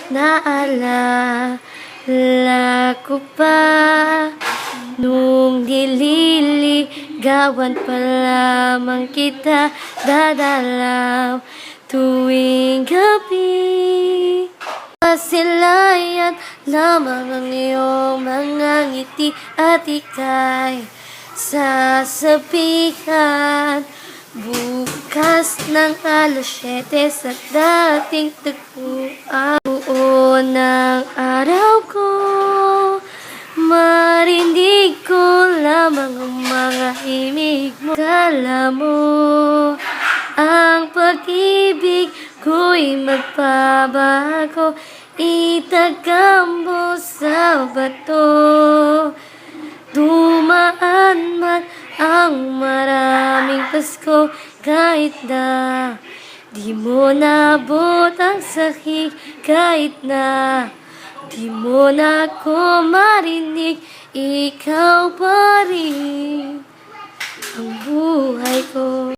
Naalala ko pa nung nililigawan pa lamang kita dadalaw tuwing gabi. Pasilayan lamang ang iyong mga ngiti at ika'y sasabihan bukas ng alas 7 sa dating tagpuan. Buo ng araw ko, marinig ko lamang ang mga himig mo. Kala mo ang pag-ibig ko'y magpabago, itagambo sa bato. Dumaan man ang maraming Pasko, kahit na di mo nabot ang sakit, kahit na di mo na ako marinig, ikaw pa rin